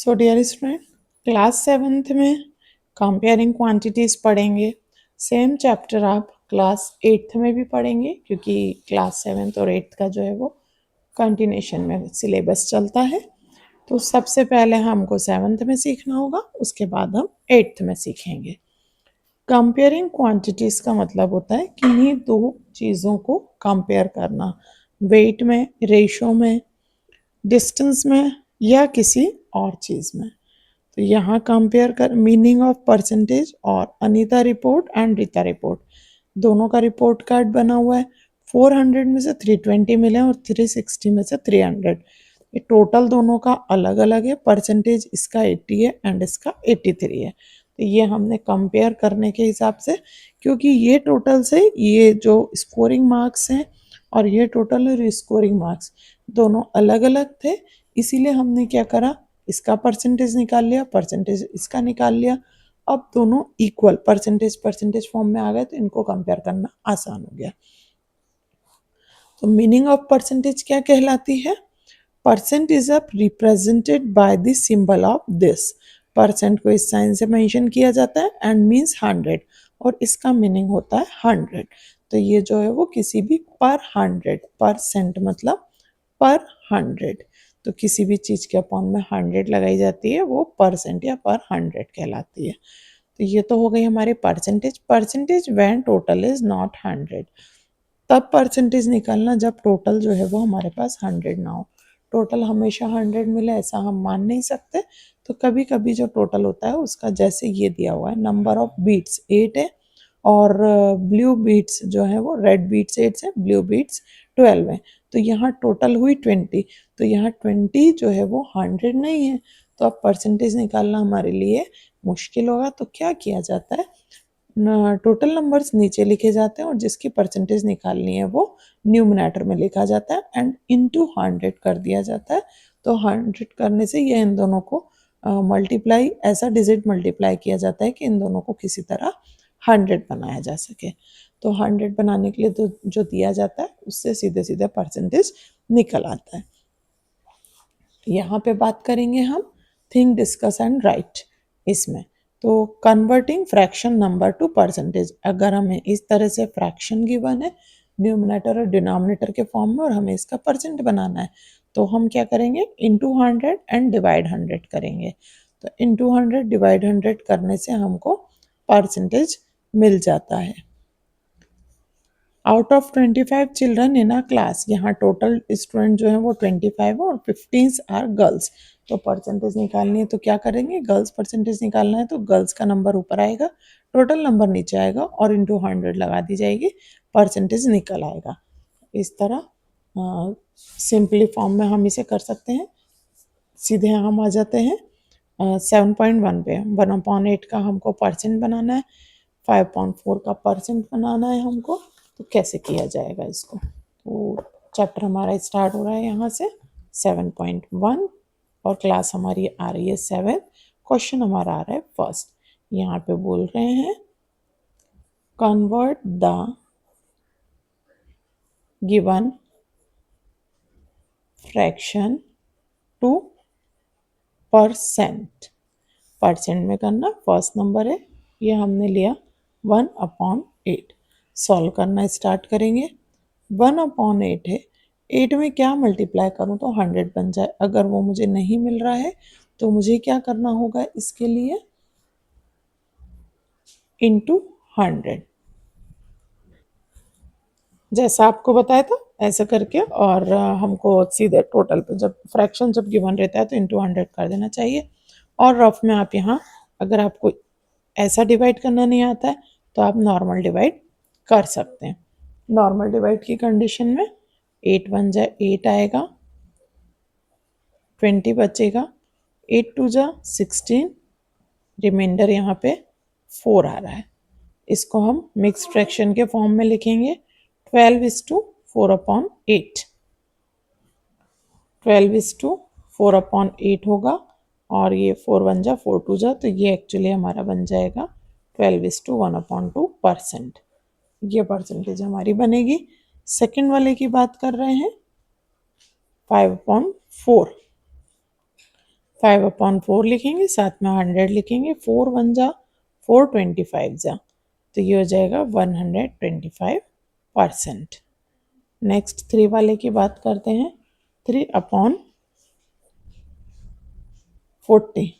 So dear student, class 7th में comparing quantities पढ़ेंगे। Same chapter आप क्लास 8th में भी पढ़ेंगे क्योंकि क्लास 7th और 8th का जो है वो कंटिन्यूशन में सिलेबस चलता है। तो सबसे पहले हमको 7th में सीखना होगा, उसके बाद हम 8th में सीखेंगे। कंपेयरिंग क्वांटिटीज़ का मतलब होता है किन्हीं दो चीज़ों को कंपेयर करना, वेट में, रेशो में, डिस्टेंस में या किसी और चीज़ में। तो यहाँ कंपेयर कर मीनिंग ऑफ परसेंटेज और Anita report and Rita report दोनों का रिपोर्ट कार्ड बना हुआ है। 400 में से 320 मिले और 360 में से 300। ये टोटल दोनों का अलग अलग है। परसेंटेज इसका 80 है एंड इसका 83 है। तो ये हमने कंपेयर करने के हिसाब से, क्योंकि ये टोटल से ये जो स्कोरिंग मार्क्स हैं और ये टोटल स्कोरिंग मार्क्स दोनों अलग अलग थे, इसीलिए हमने क्या करा, इसका परसेंटेज निकाल लिया, परसेंटेज इसका निकाल लिया। अब दोनों इक्वल परसेंटेज परसेंटेज फॉर्म में आ गए तो इनको कंपेयर करना आसान हो गया। तो मीनिंग ऑफ परसेंटेज क्या कहलाती है? Percent is a represented by the symbol of this. Percent को इस साइन से मेंशन किया जाता है एंड मीन्स 100 और इसका मीनिंग होता है 100। तो ये जो है वो किसी भी पर 100, परसेंट मतलब पर 100, तो किसी भी चीज़ के अपॉन में 100 लगाई जाती है वो परसेंट या पर 100 कहलाती है। तो ये तो हो गई हमारी percentage. Percentage when total is not 100, तब परसेंटेज निकालना जब टोटल जो है वो हमारे पास 100 ना हो। टोटल हमेशा 100 मिले ऐसा हम मान नहीं सकते। तो कभी कभी जो टोटल होता है उसका, जैसे ये दिया हुआ है नंबर ऑफ बीट्स 8 है और ब्लू बीट्स जो है वो, रेड बीट्स 8 है, ब्लू बीट्स 12 है, तो यहाँ टोटल हुई 20। तो यहाँ 20 जो है वो 100 नहीं है, तो अब परसेंटेज निकालना हमारे लिए मुश्किल होगा। तो क्या किया जाता है, टोटल नंबर्स नीचे लिखे जाते हैं और जिसकी परसेंटेज निकालनी है वो न्यूमरेटर में लिखा जाता है एंड इनटू 100 कर दिया जाता है। तो 100 करने से ये इन दोनों को मल्टीप्लाई, ऐसा डिजिट मल्टीप्लाई किया जाता है कि इन दोनों को किसी तरह 100 बनाया जा सके। तो 100 बनाने के लिए तो जो दिया जाता है उससे सीधे सीधे परसेंटेज निकल आता है। यहाँ पे बात करेंगे हम थिंक, डिस्कस एंड राइट। इसमें तो converting fraction number two percentage, अगर हमें इस तरह से फ्रैक्शन गिवन है न्यूमरेटर और डिनोमिनेटर के फॉर्म में और हमें इसका परसेंट बनाना है, तो हम क्या करेंगे, इनटू 100 एंड डिवाइड 100 करेंगे। तो इनटू 100 डिवाइड 100 करने से हमको परसेंटेज मिल जाता है। Out of 25 children in a class, यहाँ टोटल स्टूडेंट जो है वो 25 है और 15 आर गर्ल्स। तो परसेंटेज निकालनी है तो क्या करेंगे, गर्ल्स परसेंटेज निकालना है तो गर्ल्स का नंबर ऊपर आएगा, टोटल नंबर नीचे आएगा और इंटू 100 लगा दी जाएगी, परसेंटेज निकल आएगा। इस तरह सिंपली फॉर्म में हम इसे कर सकते हैं। सीधे हम आ जाते हैं 7.1 पे। 1/8 का हमको परसेंट बनाना है, 5.4 का परसेंट बनाना है हमको। तो कैसे किया जाएगा इसको, तो चैप्टर हमारा स्टार्ट हो रहा है यहाँ से 7.1 और क्लास हमारी आ रही है 7। क्वेश्चन हमारा आ रहा है फर्स्ट। यहाँ पे बोल रहे हैं convert the given fraction two percent. Percent में करना, फर्स्ट नंबर है ये हमने लिया 1/8। सॉल्व करना स्टार्ट करेंगे। 1/8 है, 8 में क्या मल्टीप्लाई करूँ तो 100 बन जाए। अगर वो मुझे नहीं मिल रहा है तो मुझे क्या करना होगा, इसके लिए इंटू 100, जैसा आपको बताया था ऐसा करके। और हमको सीधे टोटल पे, जब फ्रैक्शन जब गिवन रहता है तो इंटू 100 कर देना चाहिए। और रफ में आप यहाँ, अगर आपको ऐसा डिवाइड करना नहीं आता है तो आप नॉर्मल डिवाइड कर सकते हैं। नॉर्मल डिवाइड की कंडीशन में 8 बन जाए 8 आएगा, 20 बचेगा, 8 2 जा 16, रिमाइंडर यहाँ पे 4 आ रहा है। इसको हम मिक्स फ्रैक्शन के फॉर्म में लिखेंगे 12:4/8। 12:4/8 होगा और ये 4 1 जा 4 2 जा, तो ये एक्चुअली हमारा बन जाएगा 12:1/2%। ये परसेंटेज हमारी बनेगी। सेकंड वाले की बात कर रहे हैं 5/4। 5/4 लिखेंगे, साथ में 100 लिखेंगे, 4 1 जा 4, 25 जा, तो ये हो जाएगा 125%। नेक्स्ट 3 वाले की बात करते हैं। 3/40,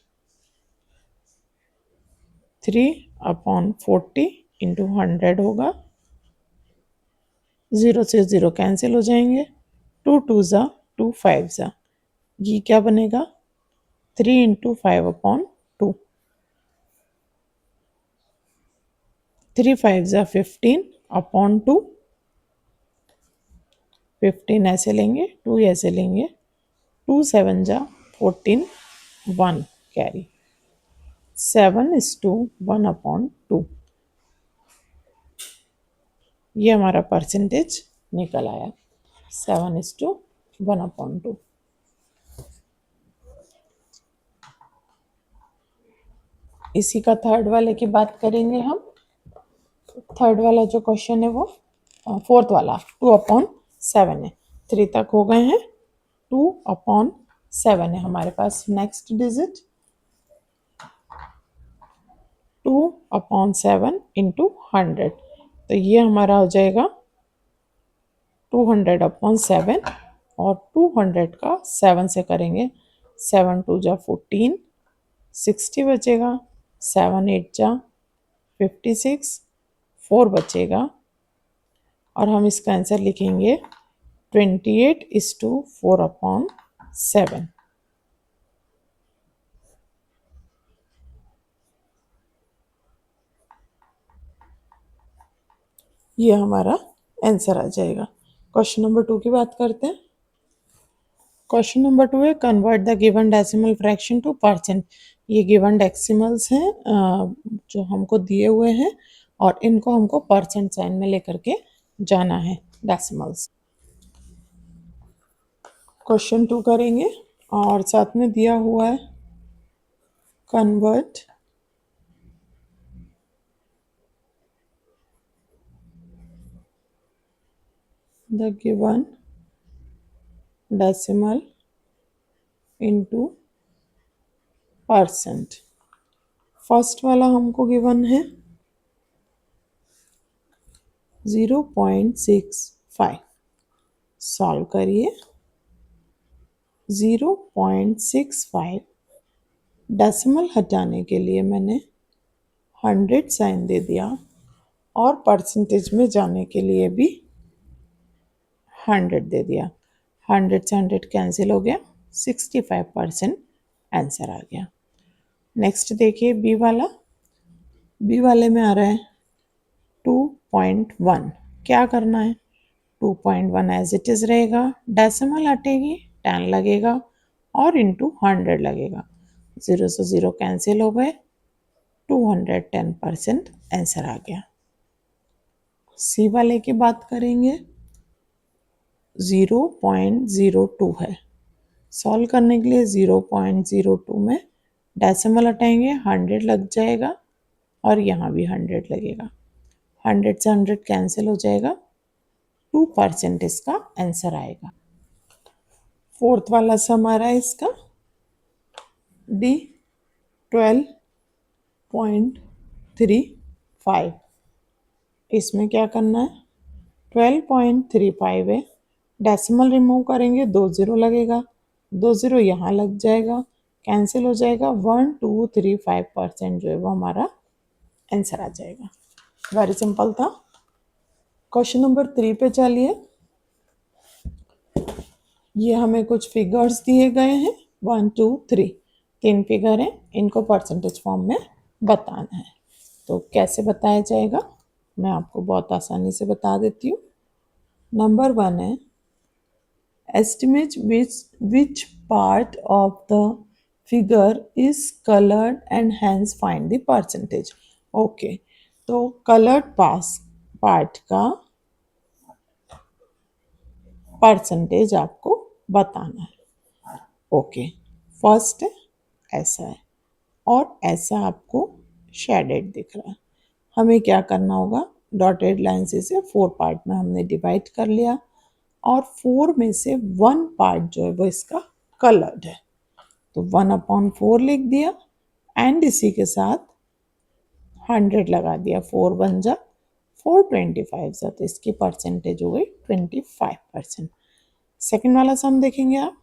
3/40 इंटू 100 होगा, 0 से 0 कैंसिल हो जाएंगे, 2 2 जा 2 5 जा, ये क्या बनेगा 3 इंटू 5/2, 3 5 जा 15/2, 15 ऐसे लेंगे, 2 ऐसे लेंगे, 2 7 जा 14, 1 कैरी, 7:1/2, ये हमारा परसेंटेज निकल आया 7:1/2। इसी का थर्ड वाले की बात करेंगे हम। थर्ड वाला जो क्वेश्चन है वो फोर्थ वाला 2/7 है, 3 तक हो गए हैं, 2/7 है हमारे पास। नेक्स्ट डिजिट 2/7 इंटू 100, तो ये हमारा हो जाएगा 200/7, और 200 का 7 से करेंगे, 7 2 जा 14, 60 बचेगा, 7 8 जा 56, 4 बचेगा, और हम इसका आंसर लिखेंगे 28:4/7। ये हमारा आंसर आ जाएगा। क्वेश्चन नंबर 2 की बात करते हैं। क्वेश्चन नंबर 2 है convert the given decimal fraction two percent. ये गिवन डेसिमल्स हैं जो हमको दिए हुए हैं, और इनको हमको परसेंट साइन में लेकर के जाना है डेसिमल्स। क्वेश्चन 2 करेंगे, और साथ में दिया हुआ है convert the given decimal into percent. First वाला हमको गिवन है 0.65, सॉल्व करिए। 0.65 डेसिमल हटाने के लिए मैंने 100 साइन दे दिया, और परसेंटेज में जाने के लिए भी 100 दे दिया। 100 से 100 कैंसिल हो गया, 65% आंसर आ गया। नेक्स्ट देखिए बी वाला। बी वाले में आ रहा है 2.1। क्या करना है, 2.1 एज इट इज़ रहेगा, डेसिमल हटेगी 10 लगेगा, और इंटू 100 लगेगा, 0 से 0 कैंसिल हो गए, 210% आंसर आ गया। सी वाले की बात करेंगे, 0.02 है। सॉल्व करने के लिए 0.02 में डेसिमल हटाएंगे, 100 लग जाएगा, और यहाँ भी 100 लगेगा, 100 से 100 कैंसिल हो जाएगा, 2% इसका आंसर आएगा। फोर्थ वाला सम आ रहा है इसका डी 12.35। इसमें क्या करना है, 12.35 है, डेसिमल रिमूव करेंगे 2 0 लगेगा, 2 0 यहाँ लग जाएगा, कैंसिल हो जाएगा, 1235% जो है वो हमारा आंसर आ जाएगा। वेरी सिंपल था। क्वेश्चन नंबर 3 पे चलिए। ये हमें कुछ फिगर्स दिए गए हैं, 1 2 3, 3 फिगर हैं, इनको परसेंटेज फॉर्म में बताना है। तो कैसे बताया जाएगा, मैं आपको बहुत आसानी से बता देती हूँ। नंबर 1 है estimate which part of the figure is colored and hence find the percentage। Okay, तो colored पार्ट का परसेंटेज आपको बताना है। ओके, फर्स्ट ऐसा है, और ऐसा आपको शेडेड दिख रहा है। हमें क्या करना होगा, डॉटेड लाइन से 4 पार्ट में हमने डिवाइड कर लिया, और 4 में से 1 पार्ट जो है वो इसका कलर्ड है। तो 1/4 लिख दिया एंड इसी के साथ 100 लगा दिया, 4 बन जा 425 जा, तो इसकी परसेंटेज हो गई 25%। सेकेंड वाला सम देखेंगे आप,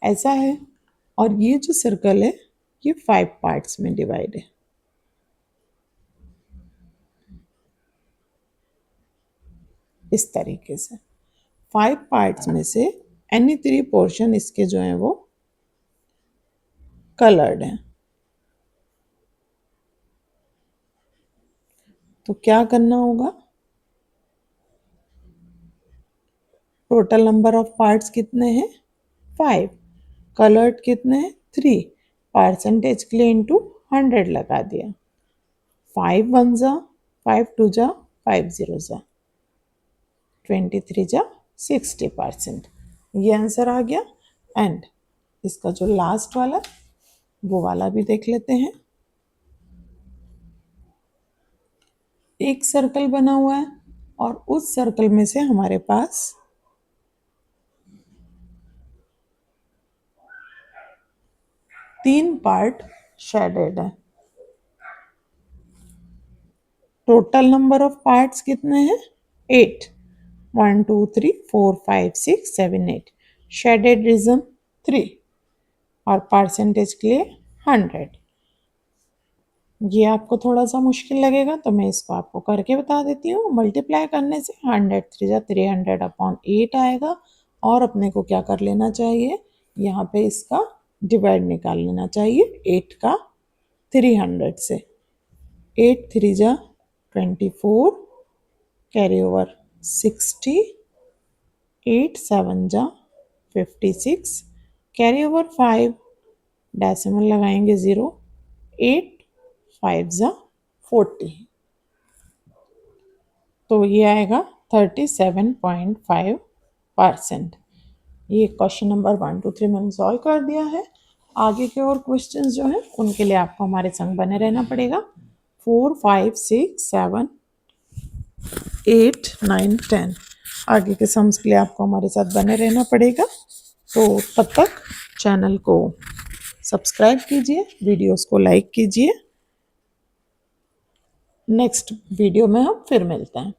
ऐसा है और ये जो सर्कल है ये 5 पार्ट्स में डिवाइड है। इस तरीके से 5 पार्ट्स में से एनी 3 पोर्शन इसके जो हैं वो कलर्ड हैं। तो क्या करना होगा, टोटल नंबर ऑफ पार्ट्स कितने हैं 5, कलर्ड कितने हैं 3, परसेंटेज के लिए इंटू 100 लगा दिया, 5 1 जा 5 2 जा 5 0 जा 23 जा 60%, ये आंसर आ गया। एंड इसका जो लास्ट वाला वो वाला भी देख लेते हैं। एक सर्कल बना हुआ है और उस सर्कल में से हमारे पास 3 पार्ट शेडेड है। टोटल नंबर ऑफ पार्ट्स कितने हैं 8, 1 2 3 4 5 6 7 8, शेडेड रीजन 3 और परसेंटेज के लिए 100। ये आपको थोड़ा सा मुश्किल लगेगा तो मैं इसको आपको करके बता देती हूँ। मल्टीप्लाई करने से 100 3 जा 300/8 आएगा और अपने को क्या कर लेना चाहिए, यहाँ पे इसका डिवाइड निकाल लेना चाहिए 8 का 300 से। 8 3 जा 24, कैरी ओवर 60, 8 7 जा 56, कैरी ओवर 5, डेसिमल लगाएंगे 0, 8 5 जा 40, तो ये आएगा 37.5%। ये क्वेश्चन नंबर 1 2 3 मैंने सॉल्व कर दिया है। आगे के और क्वेश्चंस जो हैं उनके लिए आपको हमारे संग बने रहना पड़ेगा। 4 5 6 7 8 9 10 आगे के सम्स के लिए आपको हमारे साथ बने रहना पड़ेगा। तो तब तक चैनल को सब्सक्राइब कीजिए, वीडियोस को लाइक कीजिए। नेक्स्ट वीडियो में हम फिर मिलते हैं।